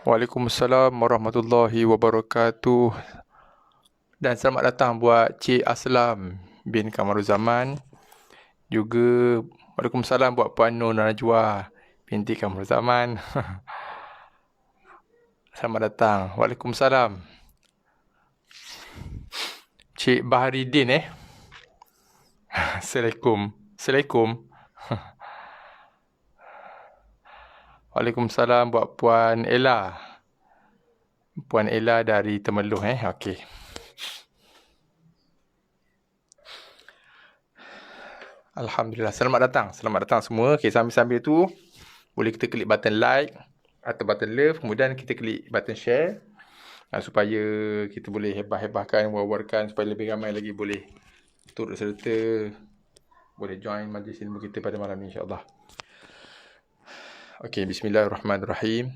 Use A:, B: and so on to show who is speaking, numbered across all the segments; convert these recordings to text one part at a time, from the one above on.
A: Waalaikumsalam warahmatullahi wabarakatuh. Dan selamat datang buat Cik Aslam bin Kamaruzaman. Juga Waalaikumsalam buat Puan Nur Najwa binti Kamaruzaman. Selamat datang. Waalaikumsalam. Cik Baharidin Assalamualaikum. Assalamualaikum. Waalaikumsalam buat Puan Ella. Puan Ella dari Temeloh Okey. Alhamdulillah. Selamat datang. Selamat datang semua. Okey, sambil-sambil tu boleh kita klik button like atau button love, kemudian kita klik button share supaya kita boleh hebah-hebahkan, war-warkan supaya lebih ramai lagi boleh turut serta, boleh join majlis ilmu kita pada malam ni insya-Allah. Okey, bismillahirrahmanirrahim.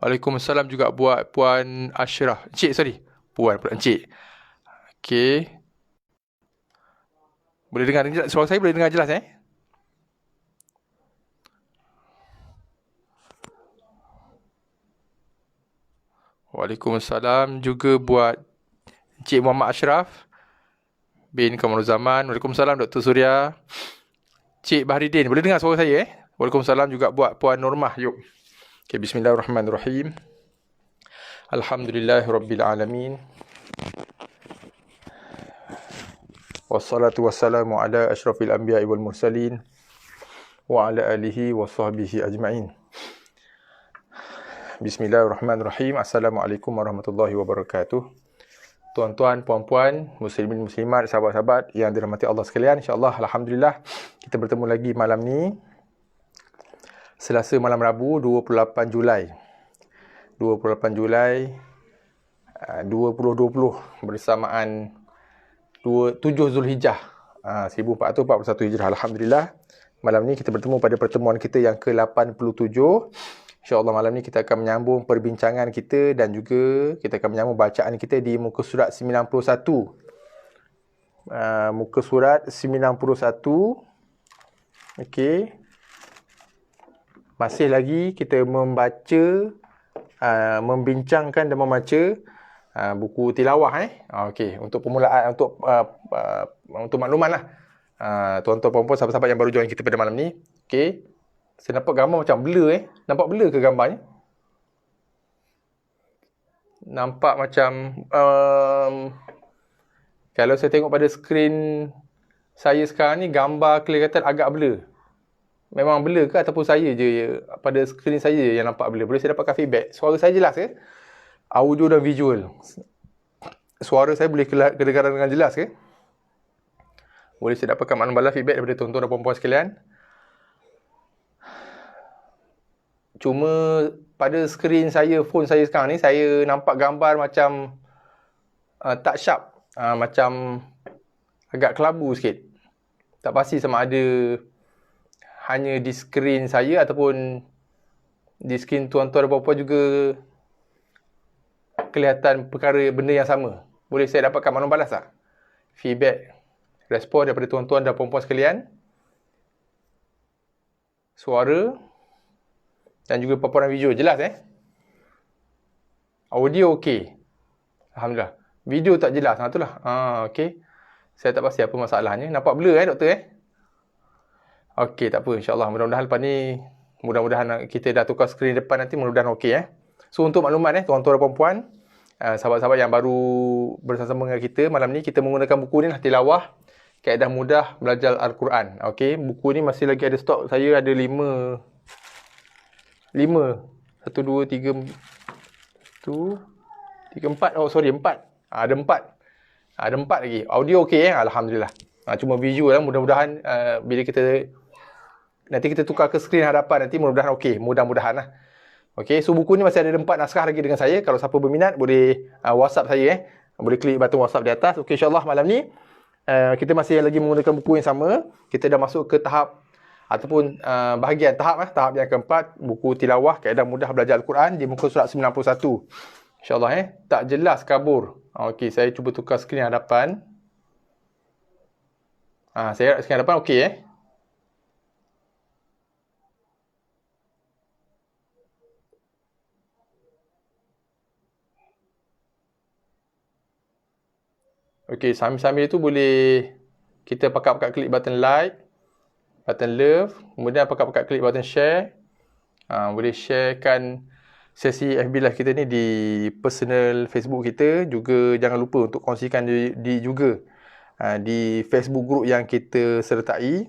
A: Waalaikumsalam juga buat Puan Ashraf. Puan Encik. Okey. Boleh dengar suara saya boleh dengar jelas Waalaikumsalam juga buat Encik Muhammad Ashraf bin Kamaruzaman. Waalaikumsalam Dr. Surya. Cik Baharidin, boleh dengar suara saya Waalaikumsalam juga buat Puan Normah. Yuk. Okay, bismillahirrahmanirrahim. Alhamdulillahirabbil alamin. Wassalatu wassalamu ala asyrafil anbiya'i wal mursalin wa ala alihi wa sahbihi ajma'in. Bismillahirrahmanirrahim. Assalamualaikum warahmatullahi wabarakatuh. Tuan-tuan, puan-puan, muslimin, muslimat, sahabat-sahabat yang dirahmati Allah sekalian, insya-Allah alhamdulillah kita bertemu lagi malam ni. Selasa malam Rabu 28 Julai 2020 bersamaan 7 Zulhijjah 1441 Hijrah. Alhamdulillah malam ni kita bertemu pada pertemuan kita yang ke-87. InsyaAllah malam ni kita akan menyambung perbincangan kita dan juga kita akan menyambung bacaan kita di muka surat 91. Muka surat 91. Okey. Masih lagi kita membaca, membincangkan dan membaca buku tilawah Okey, untuk permulaan, untuk makluman tuan-tuan puan-puan sahabat-sahabat yang baru join kita pada malam ni. Okey. Saya nampak gambar macam blur Nampak blur ke gambarnya? Nampak macam kalau saya tengok pada skrin saya sekarang ni, gambar kelihatan agak blur. Memang blur ke ataupun saya je pada skrin saya yang nampak blur? Boleh saya dapatkan feedback? Suara saya jelas ke? Audio dan visual. Suara saya boleh kedengaran dengan jelas ke? Boleh saya dapatkan maklumat balas feedback daripada tuan-tuan dan puan-puan sekalian? Cuma pada skrin saya, phone saya sekarang ni, saya nampak gambar macam tak sharp. Macam agak kelabu sikit. Tak pasti sama ada hanya di skrin saya ataupun di skrin tuan-tuan dan puan-puan juga kelihatan benda yang sama. Boleh saya dapatkan maklumat balas tak? Feedback, respon daripada tuan-tuan dan puan-puan sekalian. Suara dan juga paparan video jelas Audio okey. Alhamdulillah. Video tak jelas. Itulah. Okey. Saya tak pasti apa masalahnya. Nampak blur doktor Okey, tak apa. InsyaAllah mudah-mudahan lepas ni, mudah-mudahan kita dah tukar skrin depan nanti, mudah-mudahan okey So untuk maklumat tuan-tuan dan puan-puan, sahabat-sahabat yang baru bersama-sama dengan kita malam ni, kita menggunakan buku ni tilawah Kaedah Mudah Belajar Al-Quran. Okey, buku ni masih lagi ada stok. Saya ada 5. 1, 2, 3, 4. Oh sorry, 4. Ada 4. Ada 4 lagi. Audio okey Alhamdulillah. Cuma visual mudah-mudahan bila kita nanti kita tukar ke skrin hadapan nanti, mudah-mudahan okey. Mudah-mudahan Okey, so buku ni masih ada 4 naskah lagi dengan saya. Kalau siapa berminat boleh WhatsApp saya Boleh klik button WhatsApp di atas. Okey, insya-Allah malam ni kita masih lagi menggunakan buku yang sama. Kita dah masuk ke tahap ataupun bahagian tahap yang keempat, buku tilawah Kaedah Mudah Belajar Al-Quran di muka surat 91. InsyaAllah tak jelas kabur. Okey, saya cuba tukar skrin hadapan. Saya skrin hadapan okey Okey, sambil-sambil tu boleh kita pakat-pakat klik button like, button love, kemudian pakat-pakat klik button share. Boleh sharekan sesi FB Live kita ni di personal Facebook kita. Juga jangan lupa untuk kongsikan juga di Facebook group yang kita sertai.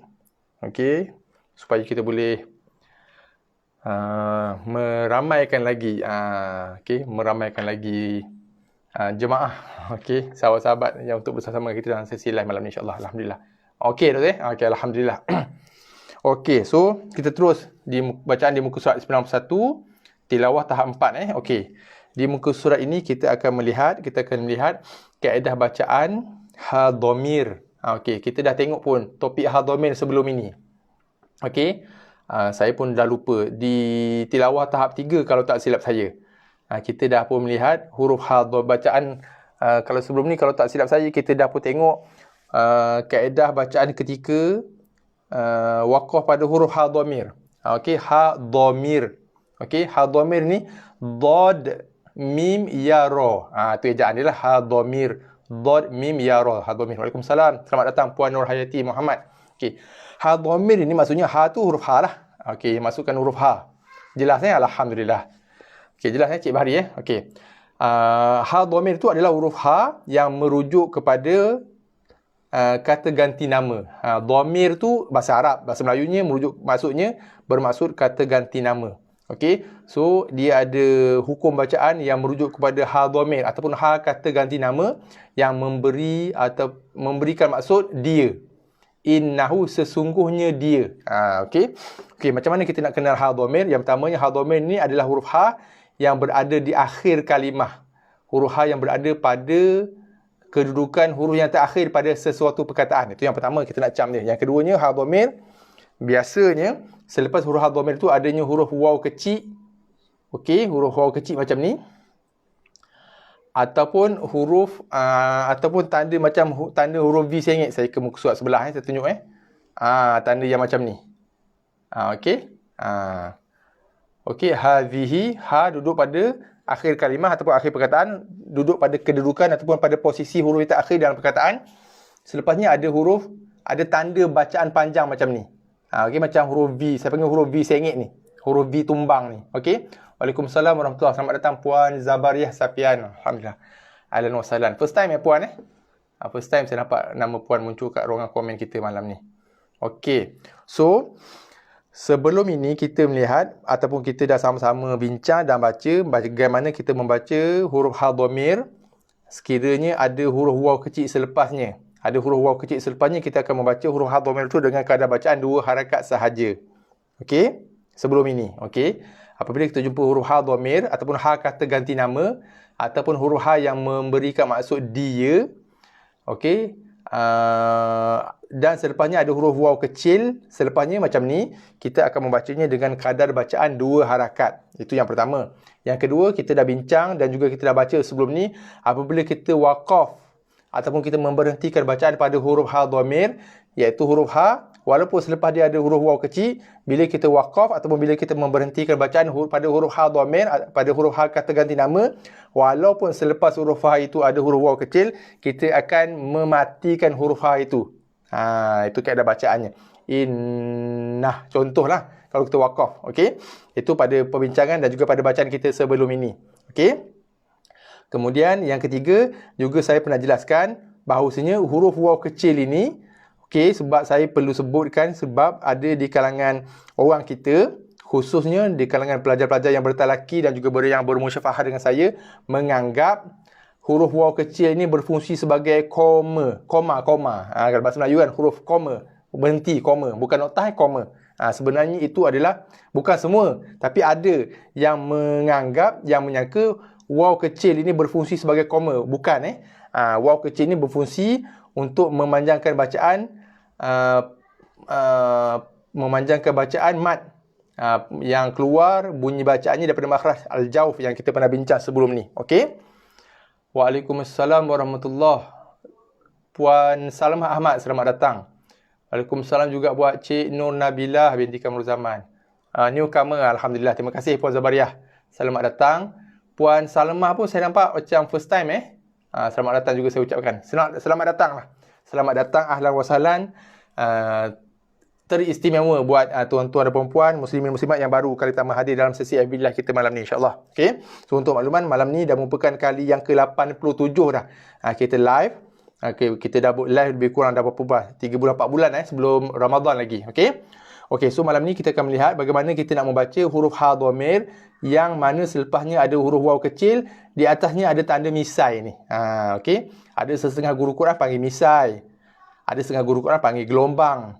A: Okey, supaya kita boleh meramaikan lagi meramaikan lagi jemaah, okey, sahabat-sahabat yang untuk bersama kita dalam sesi live malam ni, insya-Allah. Alhamdulillah. Okey Dr. Okey, alhamdulillah. Okey, so kita terus di bacaan di muka surat 91, tilawah tahap 4 Okey. Di muka surat ini kita akan melihat kaedah bacaan ha dhamir. Okey, kita dah tengok pun topik ha dhamir sebelum ini. Okey. Saya pun dah lupa di tilawah tahap 3 kalau tak silap saya. Kita dah pun melihat huruf ha bacaan. Kalau sebelum ni kalau tak silap saya kita dah pun tengok kaedah bacaan ketika waqaf pada huruf ha dhamir. Okey, ha dhamir. Okey, ha dhamir ni dad mim ya ra. Tu ejaan dia lah, ha dhamir. Dad mim ya ra, ha dhamir. Waalaikumsalam. Selamat datang Puan Nur Hayati Muhammad. Okey. Ha dhamir ini maksudnya ha tu huruf ha lah. Okey, masukkan huruf ha. Jelas alhamdulillah. Okey, jelas Cik Bahari Okey. Ha dhamir tu adalah huruf ha yang merujuk kepada kata ganti nama. Dhamir tu bahasa Arab, bahasa Melayunya bermaksud kata ganti nama. Okey. So dia ada hukum bacaan yang merujuk kepada ha dhamir ataupun ha kata ganti nama yang memberi atau memberikan maksud dia. Innahu, sesungguhnya dia. Okey. Okey, macam mana kita nak kenal ha dhamir? Yang pertamanya, ha dhamir ni adalah huruf ha yang berada di akhir kalimah. Huruf ha yang berada pada kedudukan huruf yang terakhir pada sesuatu perkataan. Itu yang pertama kita nak cam dia. Yang keduanya, ha dhamir biasanya selepas huruf ha dhamir tu adanya huruf waw kecil. Okey, huruf waw kecil macam ni. Ataupun huruf ataupun tanda macam tanda huruf V sengit. Saya ke muka surat sebelah saya tunjuk tanda yang macam ni. Okey. Okey, hadhihi, ha duduk pada akhir kalimah ataupun akhir perkataan, duduk pada kedudukan ataupun pada posisi huruf yang terakhir dalam perkataan. Selepasnya ada tanda bacaan panjang macam ni. Okey, macam huruf V, saya panggil huruf V sengit ni. Huruf V tumbang ni. Okey. Waalaikumsalam warahmatullahi. Selamat datang Puan Zabariah Safian. Alhamdulillah. Ahlan wa sahlan. First time Puan First time saya nampak nama Puan muncul kat ruangan komen kita malam ni. Okey. So, sebelum ini kita melihat ataupun kita dah sama-sama bincang dan baca bagaimana kita membaca huruf ha dhamir sekiranya ada huruf waw kecil selepasnya. Ada huruf waw kecil selepasnya, kita akan membaca huruf ha dhamir itu dengan kadar bacaan 2 harakat sahaja. Okey? Sebelum ini, okey? Apabila kita jumpa huruf ha dhamir ataupun ha kata ganti nama ataupun huruf ha yang memberikan maksud dia, okey, dan selepasnya ada huruf waw kecil, selepasnya macam ni, kita akan membacanya dengan kadar bacaan 2 harakat. Itu yang pertama. Yang kedua, kita dah bincang dan juga kita dah baca sebelum ni, apabila kita waqaf ataupun kita memberhentikan bacaan pada huruf ha dhamir, iaitu huruf ha, walaupun selepas dia ada huruf waw kecil, bila kita waqaf ataupun bila kita memberhentikan bacaan pada huruf ha dhamir, pada huruf ha kata ganti nama, walaupun selepas huruf ha itu ada huruf waw kecil, kita akan mematikan huruf ha itu. Itu kaedah bacaannya. Innah, contohlah kalau kita waqaf. Okey, itu pada perbincangan dan juga pada bacaan kita sebelum ini. Okey. Kemudian yang ketiga, juga saya pernah jelaskan bahawasanya huruf waw kecil ini, okey, sebab saya perlu sebutkan sebab ada di kalangan orang kita, khususnya di kalangan pelajar-pelajar yang bertalaki dan juga yang bermusyafahah dengan saya, menganggap huruf waw kecil ini berfungsi sebagai koma. Kalau bahasa Melayu kan, huruf koma, berhenti, koma, bukan noktah, koma. Sebenarnya itu adalah, bukan semua, tapi ada yang menganggap, yang menyangka waw kecil ini berfungsi sebagai koma. Bukan waw kecil ini berfungsi untuk memanjangkan bacaan, mat yang keluar bunyi bacaannya daripada makhraj al-jawf yang kita pernah bincang sebelum ni. Okey. Waalaikumsalam warahmatullahi. Puan Salamah Ahmad, selamat datang. Waalaikumsalam juga buat Cik Nur Nabilah binti Kamrul Zaman. Newcomer, alhamdulillah. Terima kasih Puan Zabariah. Selamat datang. Puan Salamah pun saya nampak macam first time Selamat datang juga saya ucapkan. Selamat datang lah. Selamat datang, ahlan wa sahlan. Teristimewa buat tuan-tuan dan puan-puan, muslimin muslimat yang baru kali pertama hadir dalam sesi FB Live kita malam ni, insyaAllah. Okay. So untuk makluman, malam ni dah merupakan kali yang ke-87 dah. Kita live. Okay, kita dah buat live lebih kurang dah berapa 3 bulan 4 bulan sebelum Ramadan lagi. Okay. Okay, so malam ni kita akan melihat bagaimana kita nak membaca huruf ha dhamir yang mana selepasnya ada huruf waw kecil, di atasnya ada tanda misai ni. Okay. Ada setengah guru Quran panggil misai. Ada setengah guru Quran panggil gelombang.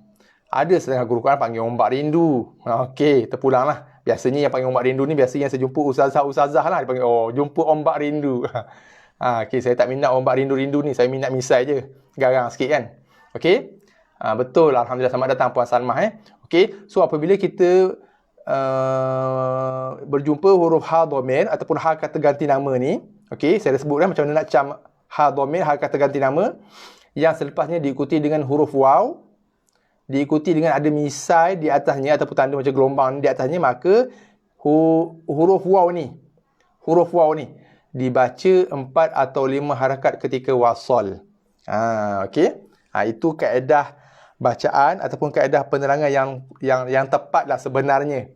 A: Ada setengah guru Quran panggil ombak rindu. Okey, terpulang lah. Biasanya yang panggil ombak rindu ni biasanya yang saya jumpa ustazah-ustazah lah. Dia panggil, jumpa ombak rindu. Okey, saya tak minat ombak rindu-rindu ni. Saya minat misai je. Garang sikit kan. Okey. Betul. Alhamdulillah, selamat datang Puan Salmah. Okey, so apabila kita berjumpa huruf ha dhamir ataupun ha kata ganti nama ni. Okey, saya dah sebut macam mana nak cam ha dhamir, ha kata ganti nama. Yang selepasnya diikuti dengan huruf waw. Diikuti dengan ada misai di atasnya ataupun tanda macam gelombang di atasnya, maka huruf waw ni dibaca 4 atau 5 harakat ketika wasal. Okey. Itu kaedah bacaan ataupun kaedah penerangan yang tepatlah sebenarnya.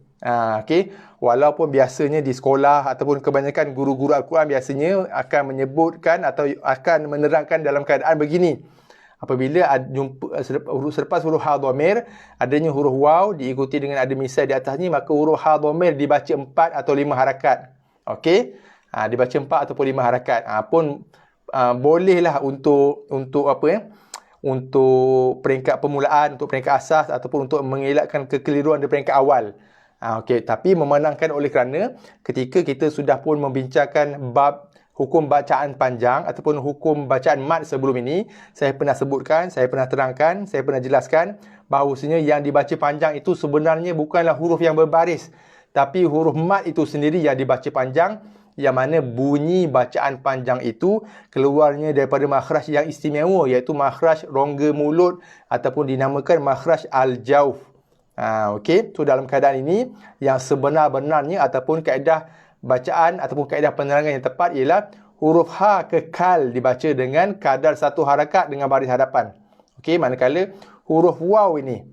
A: Okey. Walaupun biasanya di sekolah ataupun kebanyakan guru-guru Al-Quran biasanya akan menyebutkan atau akan menerangkan dalam keadaan begini. Apabila selepas huruf ha dhamir adanya huruf waw diikuti dengan ada misai di atasnya, maka huruf ha dhamir dibaca 4 atau 5 harakat. Okey? Dibaca 4 ataupun 5 harakat. Bolehlah untuk untuk peringkat permulaan, untuk peringkat asas ataupun untuk mengelakkan kekeliruan di peringkat awal. Okey, tapi memandangkan oleh kerana ketika kita sudah pun membincangkan bab hukum bacaan panjang ataupun hukum bacaan mad sebelum ini, saya pernah sebutkan, saya pernah terangkan, saya pernah jelaskan bahawasanya yang dibaca panjang itu sebenarnya bukanlah huruf yang berbaris, tapi huruf mad itu sendiri yang dibaca panjang, yang mana bunyi bacaan panjang itu keluarnya daripada makhraj yang istimewa, iaitu makhraj rongga mulut ataupun dinamakan makhraj al-jauf. Okey, so dalam keadaan ini yang sebenar-benarnya ataupun kaedah bacaan ataupun kaedah penerangan yang tepat ialah huruf ha kekal dibaca dengan kadar 1 harakat dengan baris hadapan. Okey, manakala huruf waw ini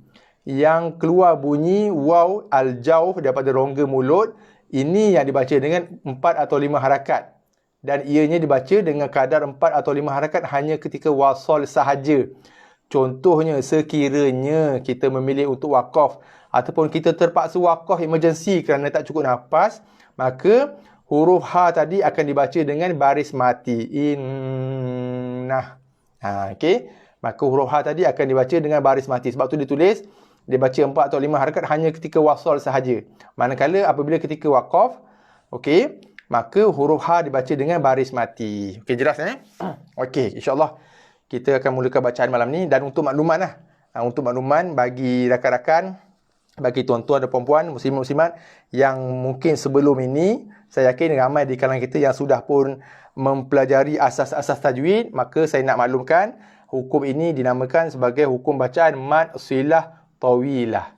A: yang keluar bunyi waw al-jauf daripada rongga mulut, ini yang dibaca dengan 4 atau 5 harakat. Dan ianya dibaca dengan kadar 4 atau 5 harakat hanya ketika wasal sahaja. Contohnya, sekiranya kita memilih untuk wakaf ataupun kita terpaksa wakaf emergency kerana tak cukup nafas, maka huruf ha tadi akan dibaca dengan baris mati. Innah. Okey. Maka huruf ha tadi akan dibaca dengan baris mati. Sebab tu ditulis dia baca 4 atau 5 harakat hanya ketika wasal sahaja. Manakala apabila ketika wakaf, okey, maka huruf ha dibaca dengan baris mati. Okey, jelas Okey, insya-Allah kita akan mulakan bacaan malam ni. Dan untuk makluman untuk makluman bagi rakan-rakan, bagi tuan-tuan dan puan-puan, muslim-muslimat yang mungkin sebelum ini, saya yakin ramai di kalangan kita yang sudah pun mempelajari asas-asas tajwid, maka saya nak maklumkan hukum ini dinamakan sebagai hukum bacaan mad silah tawilah.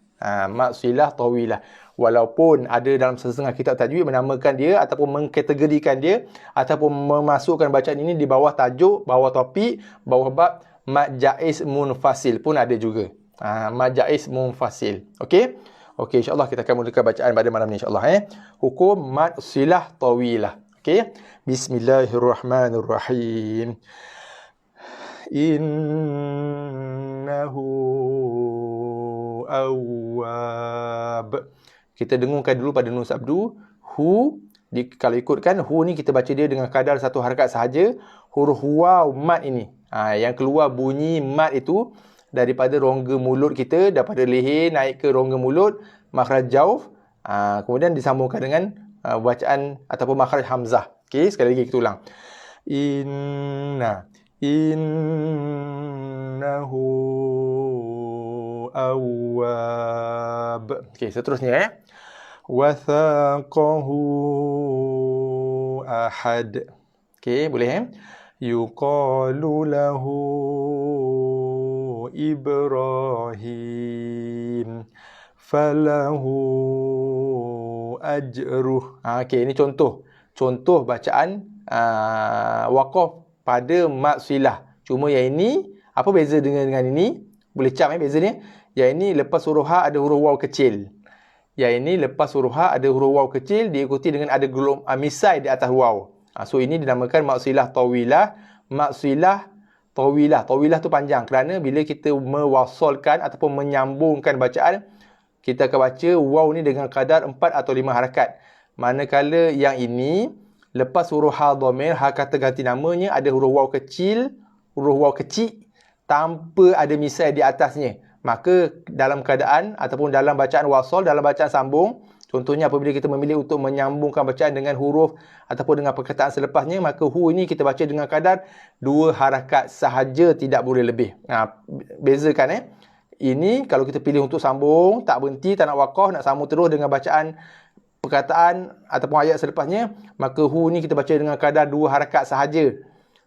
A: Mad silah tawilah. Walaupun ada dalam setengah kitab tajwid menamakan dia ataupun mengkategorikan dia ataupun memasukkan bacaan ini di bawah tajuk, bawah topik, bawah bab mad jaiz munfasil pun ada juga. Mad jaiz munfasil. Okey? Okey, insya-Allah kita akan mulakan bacaan pada malam ni, insya-Allah. Hukum mad silah tawilah. Okey? Bismillahirrahmanirrahim. Innahu awwab. Kita dengungkan dulu pada nun sabdu. Hu, kalau ikutkan hu ni kita baca dia dengan kadar 1 harakat sahaja. Huruf waw mad ini, yang keluar bunyi mad itu daripada rongga mulut kita, daripada leher naik ke rongga mulut, makhraj jauf, kemudian disambungkan dengan bacaan ataupun makhraj hamzah. Okey, sekali lagi kita ulang. Innahu awwab. Okey, seterusnya wathaqahu ahad. Okey, boleh yuqalu lahu Ibrahim falahu ajruh. Okey, ini contoh bacaan waqaf pada mad silah. Cuma yang ini, apa beza dengan ini? Boleh cam beza dia. Yang ini lepas huruf ha ada huruf waw kecil. Yang ini lepas huruf ha ada huruf waw kecil diikuti dengan ada misai di atas waw. So ini dinamakan mad silah tawilah. Mad silah tawilah. Tawilah tu panjang kerana bila kita mewasolkan ataupun menyambungkan bacaan, kita akan baca waw ni dengan kadar 4 atau 5 harakat. Manakala yang ini lepas huruf ha dhamir, ha kata ganti namanya ada huruf waw kecil, huruf waw kecil tanpa ada misai di atasnya. Maka dalam keadaan ataupun dalam bacaan wasol, dalam bacaan sambung, contohnya apabila kita memilih untuk menyambungkan bacaan dengan huruf ataupun dengan perkataan selepasnya, maka hu ini kita baca dengan kadar 2 harakat sahaja, tidak boleh lebih. Bezakan Ini kalau kita pilih untuk sambung, tak berhenti, tak nak waqaf, nak sambung terus dengan bacaan perkataan ataupun ayat selepasnya, maka hu ni kita baca dengan kadar 2 harakat sahaja.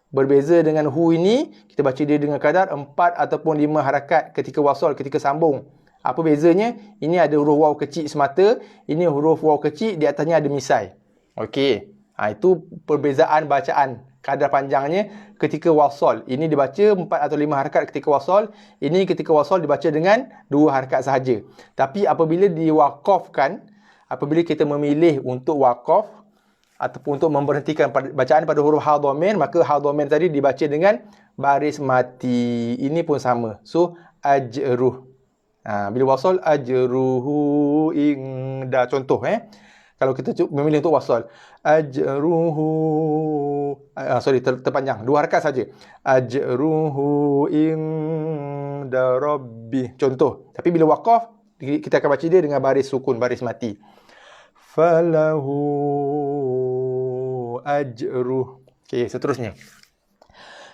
A: Berbeza dengan hu ini, kita baca dia dengan kadar 4 ataupun 5 harakat ketika wasol, ketika sambung. Apa bezanya? Ini ada huruf waw kecil semata, ini huruf waw kecil, di atasnya ada misai. Okey. Itu perbezaan bacaan. Kadar panjangnya ketika wasol. Ini dibaca 4 atau 5 harakat ketika wasol. Ini ketika wasol dibaca dengan 2 harakat sahaja. Tapi apabila diwakafkan, apabila kita memilih untuk wakaf ataupun untuk memberhentikan bacaan pada huruf ha dhamir, maka ha dhamir tadi dibaca dengan baris mati. Ini pun sama. So, ajruh. Bila wasal, ajruhu ingda. Contoh, kalau kita memilih untuk wasal, ajruhu, terpanjang. 2 harakat saja. Ajruhu ingda rabbi. Contoh. Tapi bila waqaf, kita akan baca dia dengan baris sukun, baris mati. Falahu ajruh. Okey, seterusnya.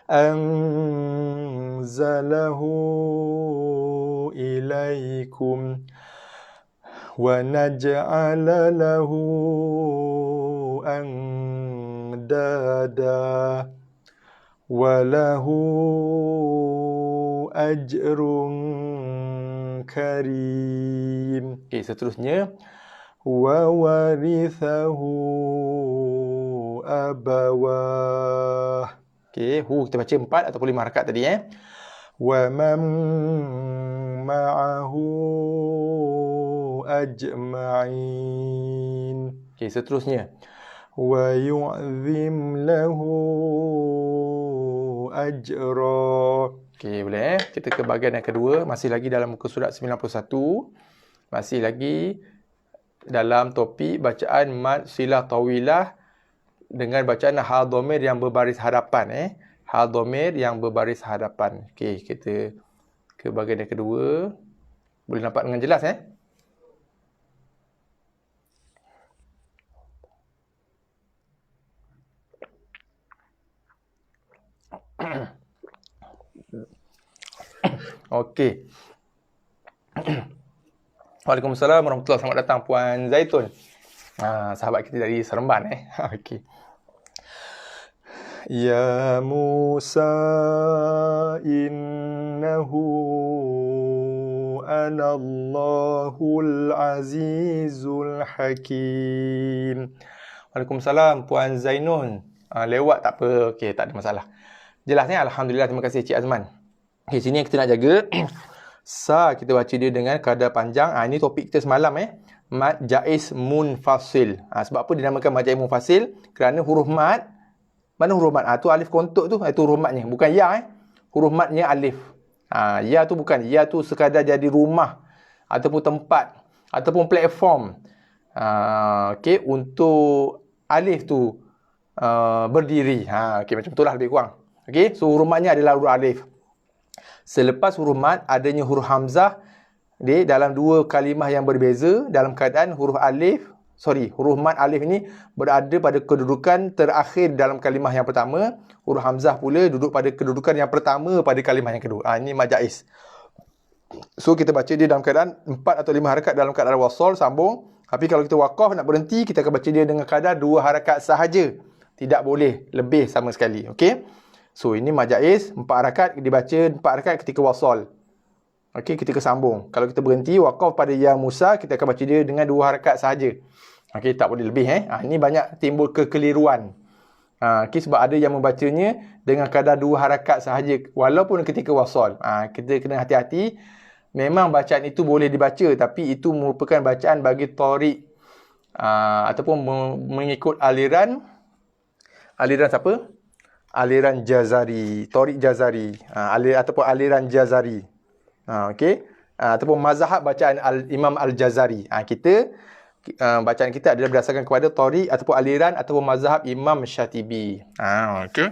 A: Anzalahu ilaikum wa naj'ala lahu andada wa lahu ajrun karim. Okey, seterusnya. Wa warithahu abawah. Okey, hu kita baca 4 ataupun 5 harakat tadi Wa man ma'ahu ajma'in. Okey, seterusnya. Wa yu'zim lahu ajra. Okey, boleh Kita ke bahagian yang kedua, masih lagi dalam muka surat 91. Masih lagi dalam topik bacaan mad silah tawilah dengan bacaan ha dhamir yang berbaris hadapan. Ha dhamir yang berbaris hadapan. Okey, kita ke bahagian yang kedua. Boleh nampak dengan jelas Okey. Waalaikumsalam warahmatullahi wabarakatuh. Selamat datang Puan Zaitun. Sahabat kita dari Seremban Okey. Ya Musa innahu anallahul azizul hakim. Waalaikumsalam Puan Zainun. Lewat tak apa. Okey, tak ada masalah. Jelasnya alhamdulillah, terima kasih Cik Azman. Okey, sini yang kita nak jaga sa kita baca dia dengan kadar panjang. Ini topik kita semalam mad jaiz munfasil. Sebab apa dinamakan mad jaiz munfasil? Kerana huruf mad, mana huruf mad? Tu alif kontuk tu, itu huruf madnya. Bukan ya Huruf madnya alif. Ya tu bukan. Ya tu sekadar jadi rumah ataupun tempat ataupun platform. Okey, untuk alif tu berdiri. Okey, macam itulah lebih kurang. Okey, so huruf madnya adalah huruf alif. Selepas huruf mad, adanya huruf hamzah di dalam 2 kalimah yang berbeza dalam keadaan huruf mad alif ini berada pada kedudukan terakhir dalam kalimah yang pertama. Huruf hamzah pula duduk pada kedudukan yang pertama pada kalimah yang kedua. Ini mad jaiz. So kita baca dia dalam keadaan 4 atau 5 harakat dalam keadaan wasal, sambung. Tapi kalau kita waqaf nak berhenti, kita akan baca dia dengan kadar 2 harakat sahaja. Tidak boleh lebih sama sekali. Okey. So, ini mad jaiz, 4 harakat dibaca 4 harakat ketika wasal. Okey, ketika sambung. Kalau kita berhenti, waqaf pada ya Musa, kita akan baca dia dengan 2 harakat sahaja. Okey, tak boleh lebih. Ini banyak timbul kekeliruan. Okay, sebab ada yang membacanya dengan kadar 2 harakat sahaja walaupun ketika wasal. Kita kena hati-hati. Memang bacaan itu boleh dibaca, tapi itu merupakan bacaan bagi tariq ataupun mengikut aliran siapa? Aliran Jazari, tariq Jazari, ataupun aliran Jazari. Okey. Ataupun mazhab bacaan Imam Al-Jazari. Kita bacaan kita adalah berdasarkan kepada tariq ataupun aliran ataupun mazhab Imam Syatibi. Okey.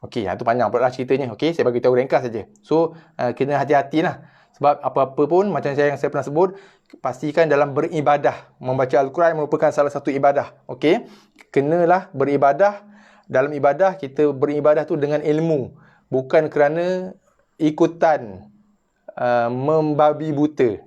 A: Okey, itu panjang pula ceritanya. Okey, saya bagi tahu ringkas saja. So, kena hati-hatilah. Sebab apa-apa pun macam yang saya pernah sebut, pastikan dalam beribadah, membaca Al-Quran merupakan salah satu ibadah. Okey. Kenalah beribadah. Dalam ibadah, kita beribadah tu dengan ilmu, bukan kerana ikutan membabi buta.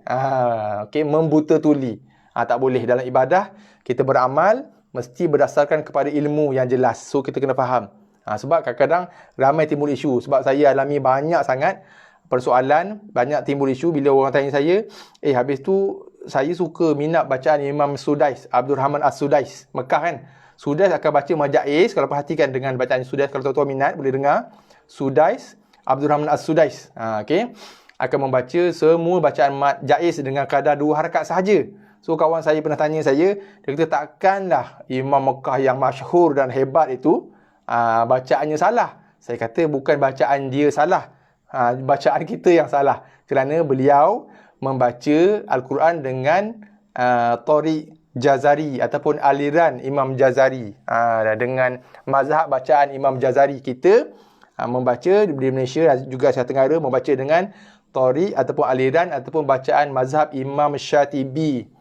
A: Okey, membuta tuli. Tak boleh. Dalam ibadah, kita beramal mesti berdasarkan kepada ilmu yang jelas. So, kita kena faham. Sebab kadang-kadang ramai timbul isu. Sebab saya alami banyak sangat persoalan, banyak timbul isu bila orang tanya saya, habis tu saya suka minat bacaan Imam Sudais, Abdul Rahman As-Sudais, Mekah kan. Sudais akan baca Majais, kalau perhatikan dengan bacaan Sudais, kalau tuan-tuan minat boleh dengar. Sudais, Abdul Rahman As-Sudais. Okey. Akan membaca semua bacaan Jais dengan kadar 2 harakat sahaja. So, kawan saya pernah tanya saya, dia kata takkanlah Imam Mekah yang masyhur dan hebat itu, bacaannya salah. Saya kata bukan bacaan dia salah. Bacaan kita yang salah. Kerana beliau membaca Al-Quran dengan tariq Jazari ataupun aliran Imam Jazari. Dengan mazhab bacaan Imam Jazari, kita membaca di Malaysia juga Asia Tenggara membaca dengan tariq ataupun aliran ataupun bacaan mazhab Imam Syatibi.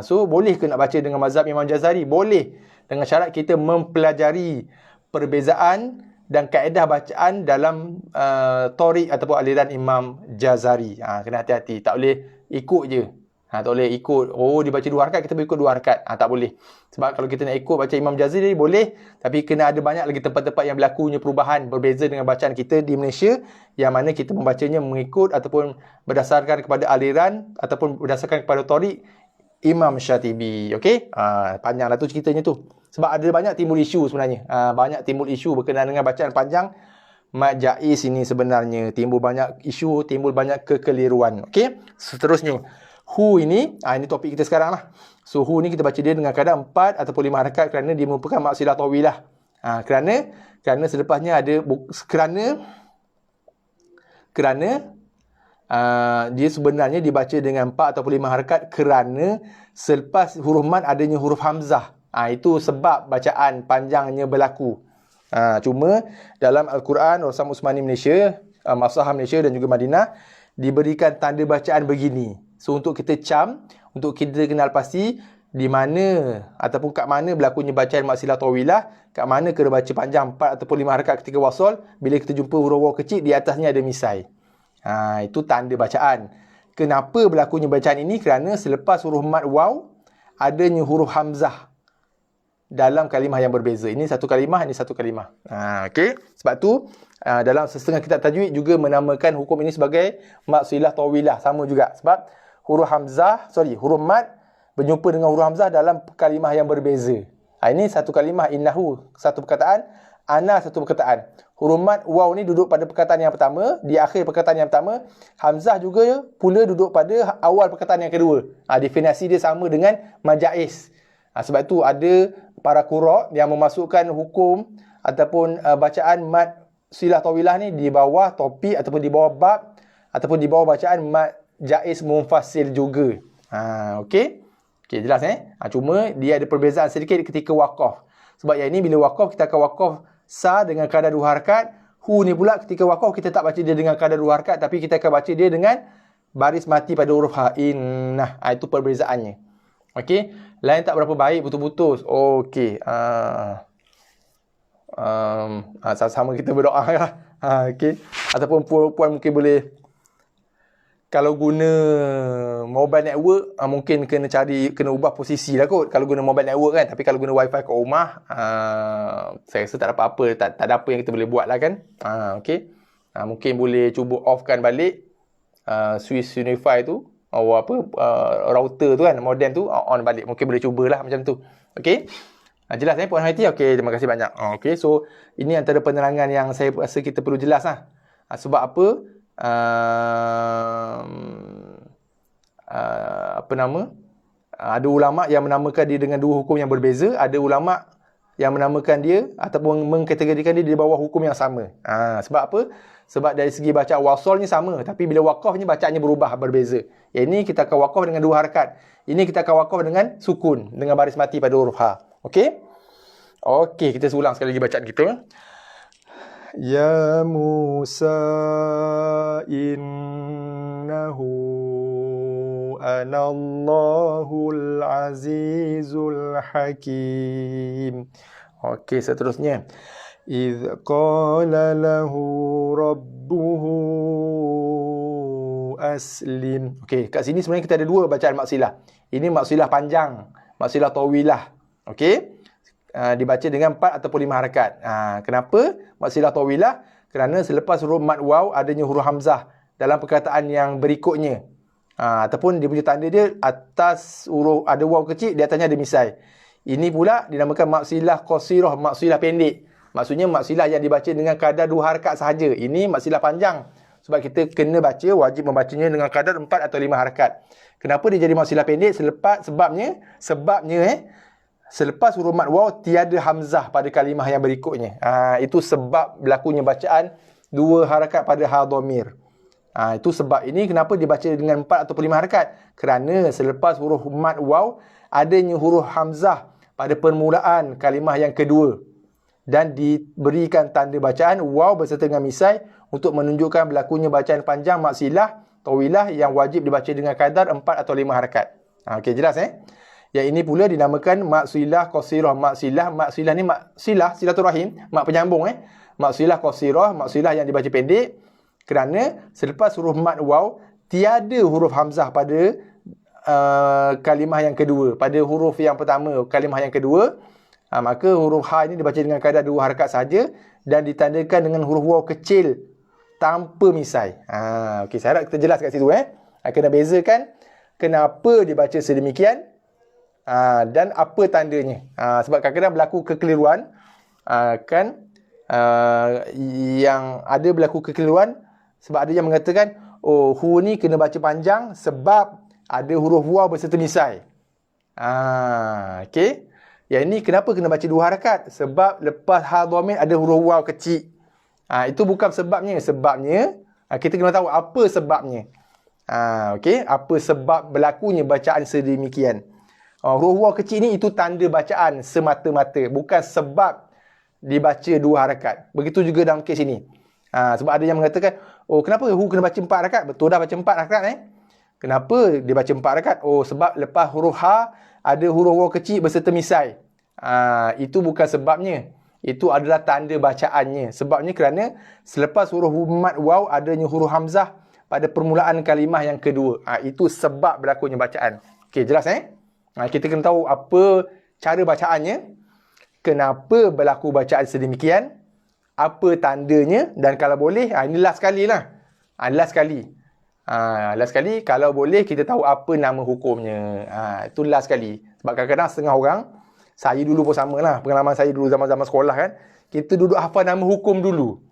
A: So, boleh ke nak baca dengan mazhab Imam Jazari? Boleh. Dengan syarat kita mempelajari perbezaan dan kaedah bacaan dalam tariq ataupun aliran Imam Jazari. Kena hati-hati. Tak boleh ikut je. Tak boleh ikut, dia baca 2 harakat, kita boleh ikut 2 harakat. Tak boleh. Sebab kalau kita nak ikut baca Imam Jazari, boleh. Tapi kena ada banyak lagi tempat-tempat yang berlakunya perubahan berbeza dengan bacaan kita di Malaysia, yang mana kita membacanya mengikut ataupun berdasarkan kepada aliran ataupun berdasarkan kepada tariq Imam Syatibi. Okey? Panjanglah tu ceritanya tu. Sebab ada banyak timbul isu sebenarnya. Banyak timbul isu berkenaan dengan bacaan panjang Mat Jais ini sebenarnya. Timbul banyak isu, timbul banyak kekeliruan. Okey? Seterusnya. Hu ini, ini topik kita sekarang lah. So, hu ni kita baca dia dengan kadar 4 ataupun 5 harakat kerana dia merupakan maksilah tawilah. Kerana selepasnya ada, dia sebenarnya dibaca dengan 4 ataupun 5 harakat kerana selepas huruf mat adanya huruf hamzah. Itu sebab bacaan panjangnya berlaku. Cuma dalam Al-Quran, Rasam Usmani Malaysia, Maslahah Malaysia dan juga Madinah, diberikan tanda bacaan begini. So, untuk kita untuk kita kenal pasti di mana ataupun kat mana berlakunya bacaan maksilah tawilah, kat mana kena baca panjang 4 ataupun 5 harakat ketika wasal, bila kita jumpa huruf waw kecil, di atasnya ada misai. Itu tanda bacaan. Kenapa berlakunya bacaan ini? Kerana selepas huruf mat waw, adanya huruf hamzah dalam kalimah yang berbeza. Ini satu kalimah, ini satu kalimah. Okey. Sebab tu dalam setengah kitab tajwid juga menamakan hukum ini sebagai maksilah tawilah. Sama juga. Sebab huruf mat berjumpa dengan huruf hamzah dalam kalimah yang berbeza. Ini satu kalimah, innahu satu perkataan, ana satu perkataan. Huruf mat waw ni duduk pada perkataan yang pertama, di akhir perkataan yang pertama. Hamzah juga pula duduk pada awal perkataan yang kedua. Definisi dia sama dengan majais. Sebab tu ada para qura yang memasukkan hukum ataupun bacaan mat silah tawilah ni di bawah topik ataupun di bawah bab ataupun di bawah bacaan mat jaiz munfasil juga. Okey. Okey, jelas cuma dia ada perbezaan sedikit ketika waqaf. Sebab yang ini bila waqaf kita akan waqaf sa dengan kadar 2 harakat. Hu ni pula ketika waqaf kita tak baca dia dengan kadar 2 harakat, tapi kita akan baca dia dengan baris mati pada huruf ha. Innah. Itu perbezaannya. Okey. Lain tak berapa baik putus-putus. Okey. Sama-sama kita berdoa lah. Okey. Ataupun puan mungkin boleh, kalau guna mobile network, mungkin kena ubah posisi lah kot. Kalau guna mobile network kan. Tapi kalau guna wifi kat rumah, saya rasa tak ada apa-apa. Tak ada apa yang kita boleh buat lah kan. Okey. Mungkin boleh cuba offkan balik Swiss Unify tu. Router tu kan, modem tu on balik. Mungkin boleh cubalah macam tu. Okey. Jelas Puan Haiti? Okey, terima kasih banyak. Okey, so ini antara penerangan yang saya rasa kita perlu jelas lah. Sebab apa? Apa nama? Ada ulama yang menamakan dia dengan dua hukum yang berbeza. Ada ulama yang menamakan dia ataupun mengkategorikan dia di bawah hukum yang sama. Sebab apa? Sebab dari segi baca wasolnya sama, tapi bila wakafnya bacaannya berubah, berbeza. Yang ini kita akan wakaf dengan dua harakat. Ini kita akan wakaf dengan sukun, dengan baris mati pada huruf ha. Okey? Okey, kita ulang sekali lagi bacaan kita. Ya Musa innahu anallahul azizul hakim. Okey, seterusnya. إذ قال له ربه أسلم. Okey, kat sini sebenarnya kita ada dua bacaan maksilah. Ini maksilah panjang, maksilah tawilah. Okey, dibaca dengan 4 ataupun 5 harakat. Kenapa maksilah tawilah? Kerana selepas huruf mad waw adanya huruf hamzah dalam perkataan yang berikutnya. Ataupun dia punya tanda dia atas huruf ada waw kecil, di atasnya ada misai. Ini pula dinamakan maksilah qasirah, maksilah pendek. Maksudnya maksilah yang dibaca dengan kadar 2 harakat sahaja. Ini maksilah panjang. Sebab kita kena baca, wajib membacanya dengan kadar 4 atau 5 harakat. Kenapa dia jadi maksilah pendek? Sebabnya selepas huruf mad waw tiada hamzah pada kalimah yang berikutnya. Itu sebab berlakunya bacaan 2 harakat pada ha dhamir. Itu sebab ini kenapa dibaca dengan 4 atau 5 harakat. Kerana selepas huruf mad waw adanya huruf hamzah pada permulaan kalimah yang kedua. Dan diberikan tanda bacaan waw berserta dengan misai untuk menunjukkan berlakunya bacaan panjang maksilah tawilah yang wajib dibaca dengan kadar 4 atau 5 harakat. Okey, jelas Yang ini pula dinamakan maksilah qasirah. Maksilah ni maksilah silaturahim, mak penyambung Maksilah qasirah, maksilah yang dibaca pendek kerana selepas huruf mad waw tiada huruf hamzah pada kalimah yang kedua. Pada huruf yang pertama, kalimah yang kedua, maka huruf ha ini dibaca dengan kadar 2 harakat sahaja dan ditandakan dengan huruf waw kecil tanpa misai. Okey, saya harap kita jelas kat situ Kena bezakan kenapa dibaca sedemikian dan apa tandanya. Sebab kadang-kadang berlaku kekeliruan yang ada berlaku kekeliruan sebab ada yang mengatakan hu ni kena baca panjang sebab ada huruf waw berserta misai. Okey. Yang ini kenapa kena baca 2 harakat? Sebab lepas ha dhamir ada huruf waw kecil. Itu bukan sebabnya. Sebabnya kita kena tahu apa sebabnya. Okey, apa sebab berlakunya bacaan sedemikian. Huruf waw kecil ni itu tanda bacaan semata-mata, bukan sebab dibaca 2 harakat. Begitu juga dalam kes ini. Sebab ada yang mengatakan, kenapa hu kena baca 4 harakat? Betul dah baca 4 harakat Kenapa dia baca 4 harakat? Sebab lepas huruf ha ada huruf waw kecil berserta misai. Itu bukan sebabnya. Itu adalah tanda bacaannya. Sebabnya kerana selepas huruf mad waw adanya huruf hamzah pada permulaan kalimah yang kedua. Itu sebab berlakunya bacaan. Okey, jelas kita kena tahu apa cara bacaannya, kenapa berlaku bacaan sedemikian, apa tandanya, dan kalau boleh, ini last sekali lah. Last sekali, kalau boleh kita tahu apa nama hukumnya. Itu last sekali. Sebab kadang-kadang setengah orang, saya dulu pun sama lah, pengalaman saya dulu zaman-zaman sekolah kita duduk hafal nama hukum dulu.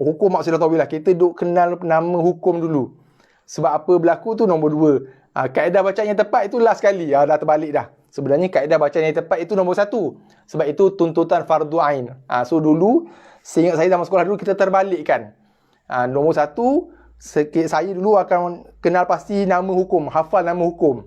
A: Hukum maksilah tawilah, kita duduk kenal nama hukum dulu. Sebab apa berlaku tu nombor 2. Kaedah bacaan yang tepat itu last sekali. Dah terbalik dah. Sebenarnya kaedah bacaan yang tepat itu nombor 1. Sebab itu tuntutan fardu ain. So dulu, seingat saya zaman sekolah dulu kita terbalikkan. Nombor 1, saya dulu akan kenal pasti nama hukum, hafal nama hukum.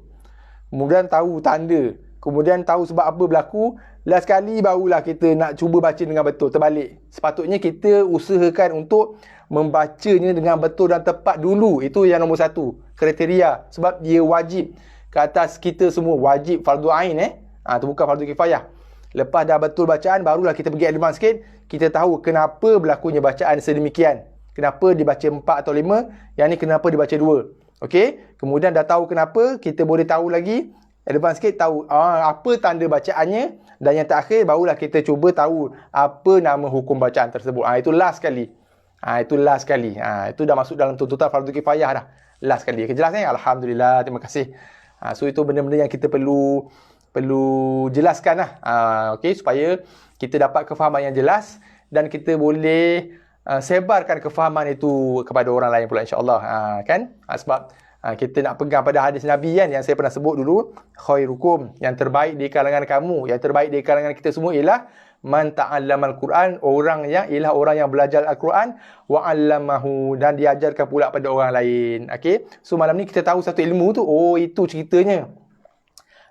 A: Kemudian tahu tanda. Kemudian tahu sebab apa berlaku. Last sekali barulah kita nak cuba baca dengan betul. Terbalik. Sepatutnya kita usahakan untuk membacanya dengan betul dan tepat dulu. Itu yang nombor 1. Kriteria. Sebab dia wajib ke atas kita semua. Wajib fardu ain itu bukan fardu kifayah. Lepas dah betul bacaan, barulah kita pergi advance sikit. Kita tahu kenapa berlakunya bacaan sedemikian. Kenapa dibaca 4 atau 5, yang ni kenapa dibaca 2. Okey, kemudian dah tahu kenapa, kita boleh tahu lagi, advance sikit tahu apa tanda bacaannya, dan yang terakhir barulah kita cuba tahu apa nama hukum bacaan tersebut. Itu last sekali. Itu last sekali. Itu dah masuk dalam tuntutan fardu kifayah dah. Last sekali. Jelas Alhamdulillah, terima kasih. So itu benda-benda yang kita perlu perlu jelaskan lah. Okey, supaya kita dapat kefahaman yang jelas dan kita boleh sebarkan kefahaman itu kepada orang lain pula insya-Allah. Kan? Sebab kita nak pegang pada hadis Nabi kan yang saya pernah sebut dulu, khairukum, yang terbaik di kalangan kamu, yang terbaik di kalangan kita semua ialah man ta'allamal Quran, orang yang belajar Al-Quran wa 'allamahu, dan diajarkan pula pada orang lain. Okey. So malam ni kita tahu satu ilmu tu, oh itu ceritanya.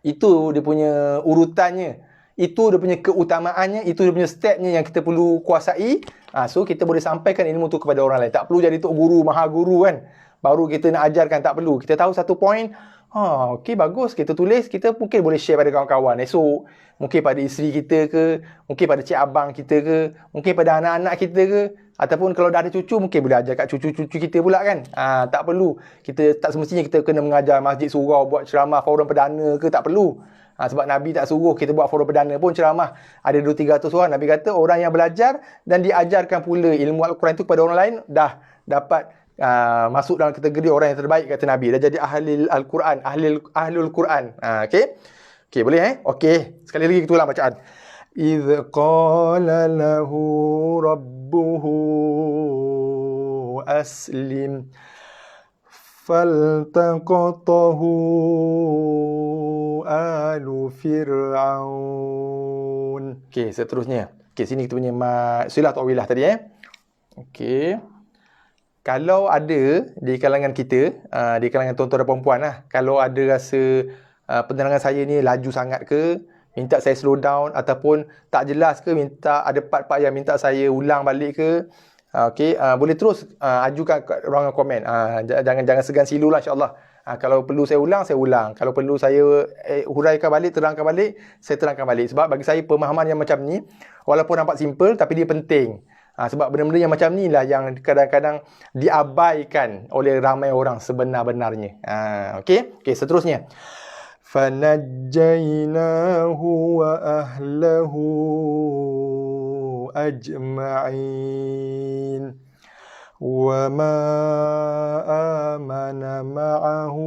A: Itu dia punya urutannya. Itu dia punya keutamaannya, itu dia punya stepnya yang kita perlu kuasai. So kita boleh sampaikan ilmu tu kepada orang lain. Tak perlu jadi tok guru, maha guru kan. Baru kita nak ajarkan, tak perlu. Kita tahu satu point, okey bagus, kita tulis, kita mungkin boleh share pada kawan-kawan. Esok mungkin pada isteri kita ke, mungkin pada cik abang kita ke, mungkin pada anak-anak kita ke, ataupun kalau dah ada cucu mungkin boleh ajar kat cucu-cucu kita pula kan. Tak perlu. Kita tak semestinya kita kena mengajar masjid surau, buat ceramah forum perdana ke, tak perlu. Sebab Nabi tak suruh kita buat forum perdana pun ceramah. Ada 200-300 orang. Nabi kata orang yang belajar dan diajarkan pula ilmu Al-Quran itu kepada orang lain dah dapat masuk dalam kategori orang yang terbaik, kata Nabi. Dah jadi ahli Al-Quran, ahlul Quran. Okey. Okey, boleh Okey. Sekali lagi kita ulang bacaan. Idh qala lahu rabbuhu aslim faltaqatahu alu fir'aun. Okey, seterusnya. Okey, sini kita punya silah ta'wilah tadi Okey. Kalau ada di kalangan kita, di kalangan tuan-tuan dan puan-puan lah, kalau ada rasa penerangan saya ni laju sangat ke, minta saya slow down, ataupun tak jelas ke, minta ada part-part yang minta saya ulang balik ke, okey, boleh terus ajukan kat ruangan komen. Jangan segan silu lah insya-Allah. Kalau perlu saya ulang, saya ulang. Kalau perlu saya huraikan balik, terangkan balik, saya terangkan balik. Sebab bagi saya pemahaman yang macam ni, walaupun nampak simple, tapi dia penting. Sebab benda-benda yang macam ni lah yang kadang-kadang diabaikan oleh ramai orang sebenar-benarnya. Okey, seterusnya. Fanajjaynahu wa ahlahu ajma'in wa ma amana ma'ahu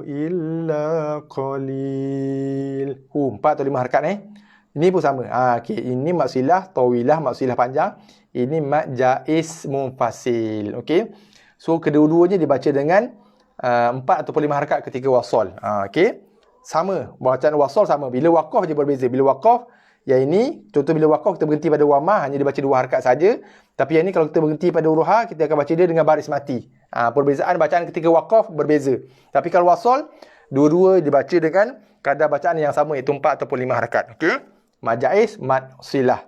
A: illa qalil. 4 atau 5 harakat Ini pun sama. Okey, ini mat silah tawilah, mat silah panjang. Ini mat jaiz munfasil. Okey. So kedua-duanya dibaca dengan 4 ataupun 5 harakat ketika wasal. Okey. Sama, bacaan wasal sama. Bila waqaf je berbeza. Bila waqaf, yang ini contoh bila waqaf kita berhenti pada wama, hanya dibaca 2 harakat saja. Tapi yang ini kalau kita berhenti pada huruf ha, kita akan baca dia dengan baris mati. Perbezaan bacaan ketika waqaf berbeza. Tapi kalau wasal, dua-dua dibaca dengan kadar bacaan yang sama, iaitu 4 ataupun 5 harakat. Okey. Mat jaiz, mat silah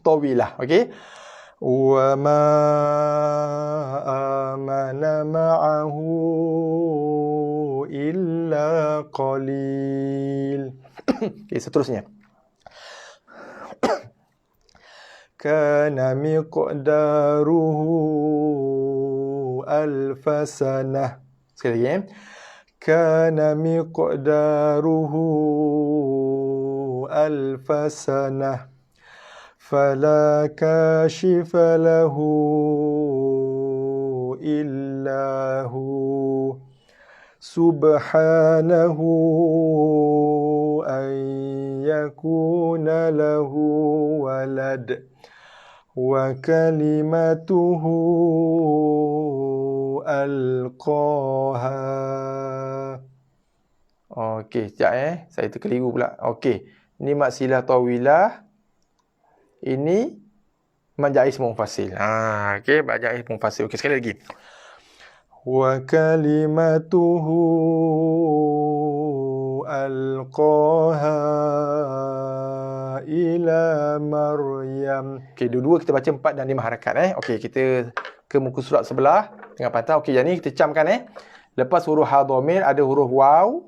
A: tawilah. Okey. Wa ma amana ma'ahu illa qalil. Okey, seterusnya. Kana miqdaruhu alfasanah. Sekali lagi Kana miqdaruhu alfasanah fala kashifa lahu illa hu subhanahu an yakuna lahu walad wa kalimatuhu alqaha. Okey, sekejap saya terkeliru pula. Okey, ini mat silah tawilah. Ini mat jaiz munfasil. Okey, mat jaiz munfasil. Okey, sekali lagi. Wa kalimatuhu alqaha ila Maryam. Okey, dua-dua kita baca 4 dan 5 harakat Okey, kita ke muka surat sebelah dengan patah. Okey, yang ni kita camkan Lepas huruf ha dhamir ada huruf waw.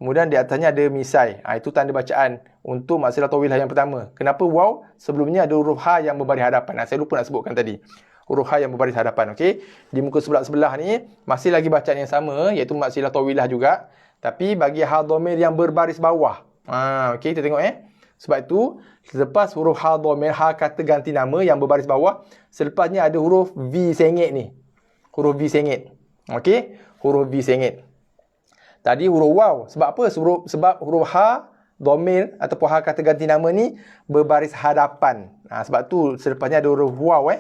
A: Kemudian di atasnya ada misai. Itu tanda bacaan untuk mat silah tawilah yang pertama. Kenapa waw? Sebelumnya ada huruf ha yang berbaris hadapan. Saya lupa nak sebutkan tadi. Huruf ha yang berbaris hadapan. Okey. Di muka sebelah ni masih lagi bacaan yang sama, iaitu mat silah tawilah juga. Tapi bagi ha dhamir yang berbaris bawah. Okey, kita tengok Sebab itu selepas huruf ha dhamir, ha kata ganti nama yang berbaris bawah, selepasnya ada huruf V sengit ni. Huruf V sengit. Okey, huruf V sengit. Tadi huruf waw. Sebab apa? Sebab huruf ha, dhamir ataupun ha kata ganti nama ni berbaris hadapan. Sebab tu selepasnya ada huruf waw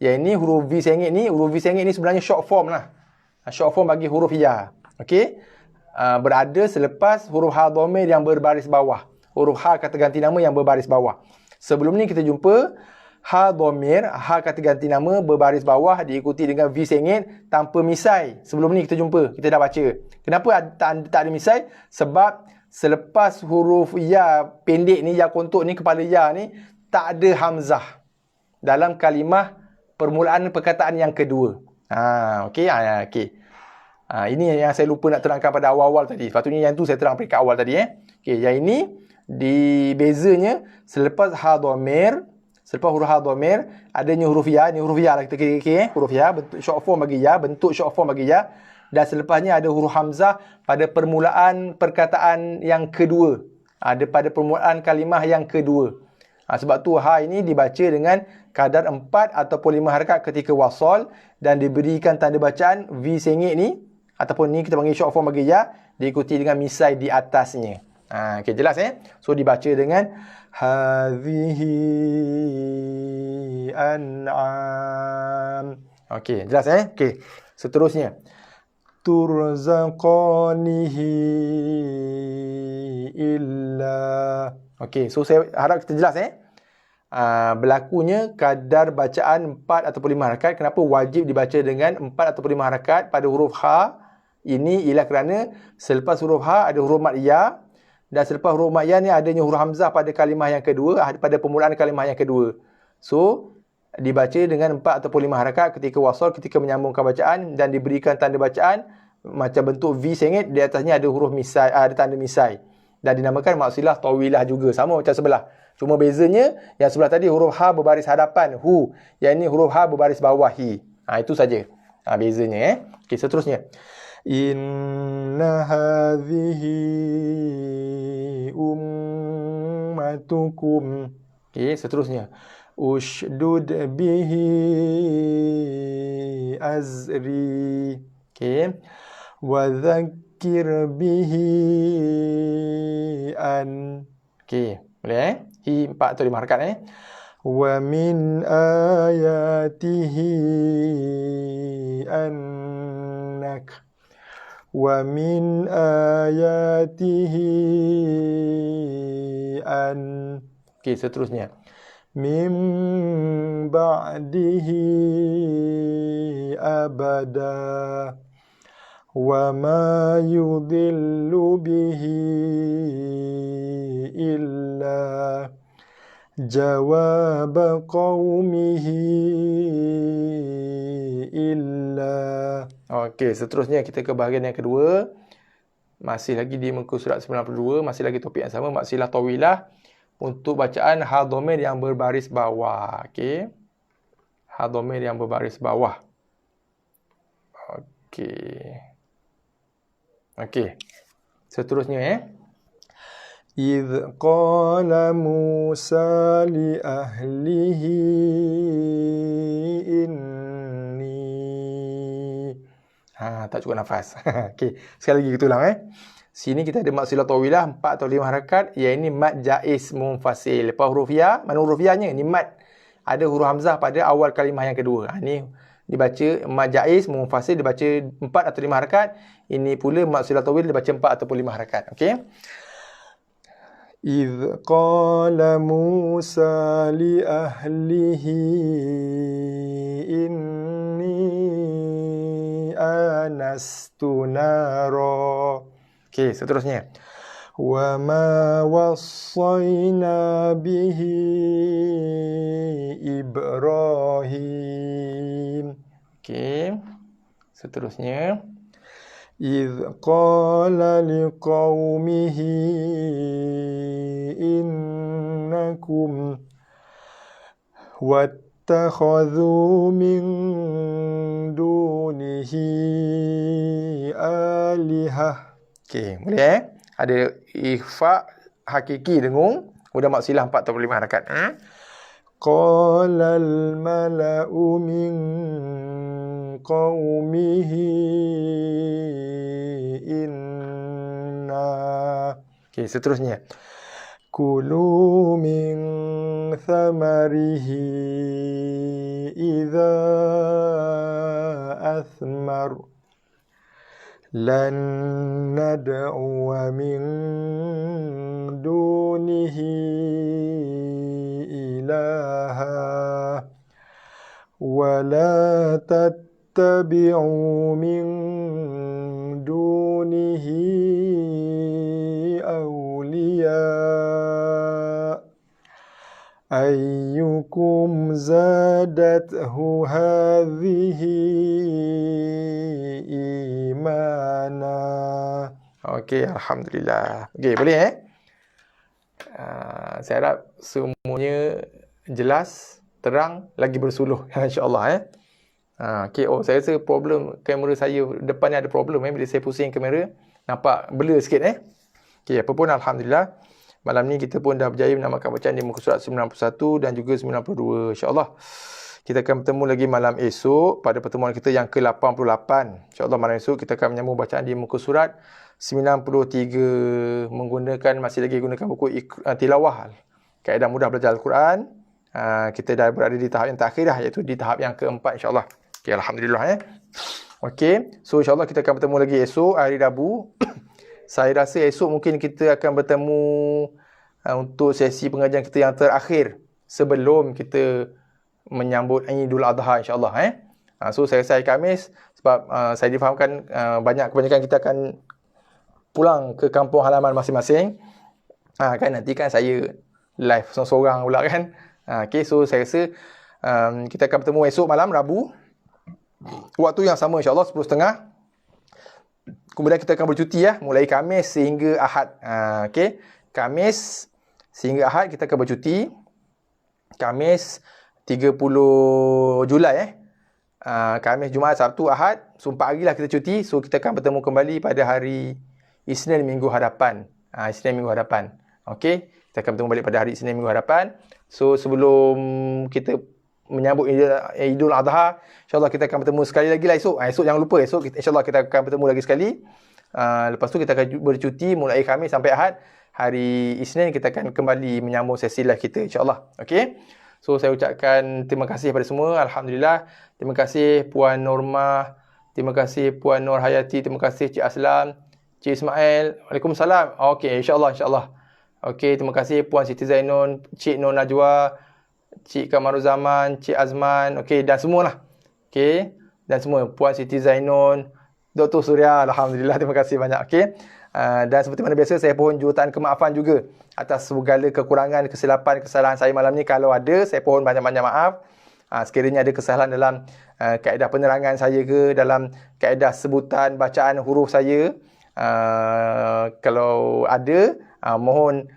A: Yang ini huruf V sengit ni, sebenarnya short form lah. Short form bagi huruf ya. Okey. Berada selepas huruf ha dhamir yang berbaris bawah. Huruf ha kata ganti nama yang berbaris bawah. Sebelum ni kita jumpa ha dhamir, ha kata ganti nama berbaris bawah diikuti dengan V sengit tanpa misai. Sebelum ni kita jumpa, kita dah baca. Kenapa tak ada misai? Sebab selepas huruf ya pendek ni, ya kontok ni, kepala ya ni, tak ada hamzah dalam kalimah permulaan perkataan yang kedua. Okey. Ini yang saya lupa nak terangkan pada awal-awal tadi. Sepatutnya yang tu saya terang peringkat awal tadi. Okey, yang ini di bezanya selepas ha dhamir, selepas huruf ha dhamir adanya huruf ya. Ni huruf ya lah kita kira huruf ya, bentuk short form bagi ya, dan selepasnya ada huruf hamzah pada permulaan perkataan yang kedua. Ada pada permulaan kalimah yang kedua. Sebab tu ha ini dibaca dengan kadar 4 ataupun 5 harakat ketika wasal dan diberikan tanda bacaan V sengit ni ataupun ni kita panggil short form bagi ya, diikuti dengan misai di atasnya. Okey, jelas So dibaca dengan hadhihi an'am. Okey, jelas Okey. Seterusnya turzaqanihi illa. Okey, so saya harap kita jelas berlakunya kadar bacaan 4 ataupun 5 harakat. Kenapa wajib dibaca dengan 4 ataupun 5 harakat pada huruf ha? Ini ialah kerana selepas huruf ha ada huruf mat ya, dan selepas huruf mat ya ni adanya huruf hamzah pada kalimah yang kedua, pada permulaan kalimah yang kedua. So dibaca dengan 4 ataupun 5 harakat ketika wasal, ketika menyambungkan bacaan, dan diberikan tanda bacaan macam bentuk V sengit. Di atasnya ada huruf misai, ada tanda misai, dan dinamakan maksilah tawilah juga, sama macam sebelah. Cuma bezanya yang sebelah tadi huruf ha berbaris hadapan hu, yang ini huruf ha berbaris bawah hi. Itu saja bezanya Okey, seterusnya inna hadhihi ummatukum. Okey, seterusnya ushdud bihi azri. Okey, wa dhakkir bihi an. Okey, boleh hi 4 atau 5 harakat wa min ayatihi annak. Wa min ayatihi an. Okey, seterusnya mim ba'dihi abada wa ma yudillu bihi illa jawab qaumihi illa. Okey, seterusnya kita ke bahagian yang kedua. Masih lagi di muka surat 92, masih lagi topik yang sama, maksilah tawilah untuk bacaan ha dhamir yang berbaris bawah. Okey. Ha dhamir yang berbaris bawah. Okey. Seterusnya idh qala Musa li ahlihi inni. Tak cukup nafas. Okey, sekali lagi kita ulang Sini kita ada maksilah tawilah 4 atau 5 harakat, yang ini mad jaiz munfasil. Lepas huruf ya, mana huruf ya-nya? Ini mad. Ada huruf hamzah pada awal kalimah yang kedua. Ini dibaca mad jaiz munfasil, dibaca 4 atau 5 harakat. Ini pula maksilah tawil dibaca 4 ataupun 5 harakat. Okey. إذ قال موسى لأهله إني آنست نارا. Okey, seterusnya. وما وصينا به إبراهيم. Okey, seterusnya. إذ قال لقومه إنكم واتخذوا من دونه آلهة. Okey, boleh Ada ikhfa hakiki dengung, kemudian maksilah 4 atau 5 harakat. Qala al-mala'u min qawmihi Okey, seterusnya. Kulu min thamarihi idza athmar lan nad'uwa min dunihi ilaha wa la tattabi'u min dunihi awliya ayyukum zadathu hadhihi imana. Okey, alhamdulillah. Okey, boleh saya harap semuanya jelas, terang, lagi bersuluh insya-Allah Okey, saya rasa problem kamera saya depan ni ada problem bila saya pusing kamera, nampak blur sikit Okey, apa pun alhamdulillah. Malam ni kita pun dah berjaya menamakan bacaan di muka surat 91 dan juga 92 insya-Allah. Kita akan bertemu lagi malam esok pada pertemuan kita yang ke-88. InsyaAllah malam esok kita akan menyambung bacaan di muka surat 93 masih lagi gunakan buku tilawah. Kaedah mudah belajar Al-Quran. Kita dah berada di tahap yang terakhir iaitu di tahap yang keempat insyaAllah. Okay, alhamdulillah Okay, so insyaAllah kita akan bertemu lagi esok hari Rabu. Saya rasa esok mungkin kita akan bertemu untuk sesi pengajian kita yang terakhir sebelum kita menyambut Idul Adha insyaAllah So saya rasa hari Khamis sebab saya difahamkan kebanyakan kita akan pulang ke kampung halaman masing-masing. Nanti kan saya live seorang-seorang pula kan. Okay, so saya rasa kita akan bertemu esok malam Rabu. Waktu yang sama insyaAllah 10.30. Kemudian kita akan bercuti mulai Khamis sehingga Ahad. Okay, Khamis sehingga Ahad kita akan bercuti. Khamis 30 Julai Khamis, Jumaat, Sabtu, Ahad. So 4 hari lah kita cuti. So kita akan bertemu kembali pada hari Isnin minggu hadapan. Isnin minggu hadapan. Okey, kita akan bertemu balik pada hari Isnin minggu hadapan. So sebelum kita menyambut Idul Adha, insya-Allah kita akan bertemu sekali lagi lah esok. Esok jangan lupa, esok insya-Allah kita akan bertemu lagi sekali. Lepas tu kita akan bercuti mulai Khamis sampai Ahad. Hari Isnin kita akan kembali menyambung sesi live kita insya-Allah. Okey. So saya ucapkan terima kasih kepada semua. Alhamdulillah. Terima kasih Puan Normah, terima kasih Puan Nur Hayati, terima kasih Cik Aslam, Cik Ismail. Waalaikumsalam. Okey, insya-Allah. Okey, terima kasih Puan Siti Zainun, Cik Nur Najwa, Cik Kamaruzaman, Cik Azman, okey, dan semualah. Okey, dan semua Puan Siti Zainun, Dr. Surya, alhamdulillah, terima kasih banyak. Okey. Dan seperti mana biasa saya pohon jurutan kemaafan juga atas segala kekurangan, kesilapan, kesalahan saya malam ni. Kalau ada, saya pohon banyak-banyak maaf. Sekiranya ada kesalahan dalam kaedah penerangan saya ke, dalam kaedah sebutan bacaan huruf saya, kalau ada, mohon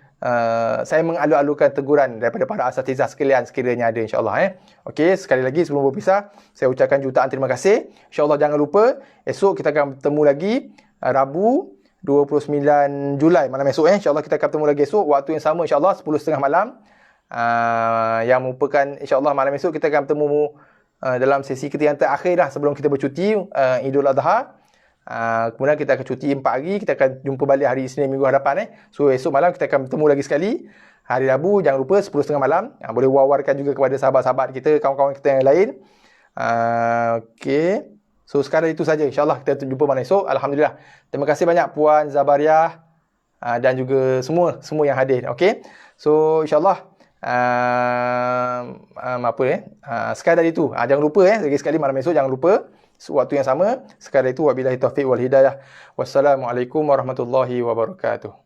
A: saya mengalu-alukan teguran daripada para asatizah sekalian sekiranya ada insya-Allah Okey, sekali lagi sebelum berpisah saya ucapkan jutaan terima kasih. Insya-Allah jangan lupa esok kita akan bertemu lagi Rabu 29 Julai malam esok insya-Allah kita akan bertemu lagi esok waktu yang sama insya-Allah 10.30 malam. Yang merupakan insya-Allah malam esok kita akan bertemu dalam sesi kita yang terakhir sebelum kita bercuti Idul Adha. Kemudian kita akan cuti 4 hari. Kita akan jumpa balik hari Isnin minggu hadapan So esok malam kita akan bertemu lagi sekali. Hari Rabu jangan lupa 10.30 malam. Boleh wawarkan juga kepada sahabat-sahabat kita, kawan-kawan kita yang lain. Okey. So sekarang itu saja. InsyaAllah kita jumpa malam esok. Alhamdulillah. Terima kasih banyak Puan Zabariah dan juga semua yang hadir. Okey. So insyaAllah sekadar itu. Jangan lupa lagi sekali malam esok jangan lupa waktu yang sama. Sekadar itu wabillahi taufiq wal hidayah. Wassalamualaikum warahmatullahi wabarakatuh.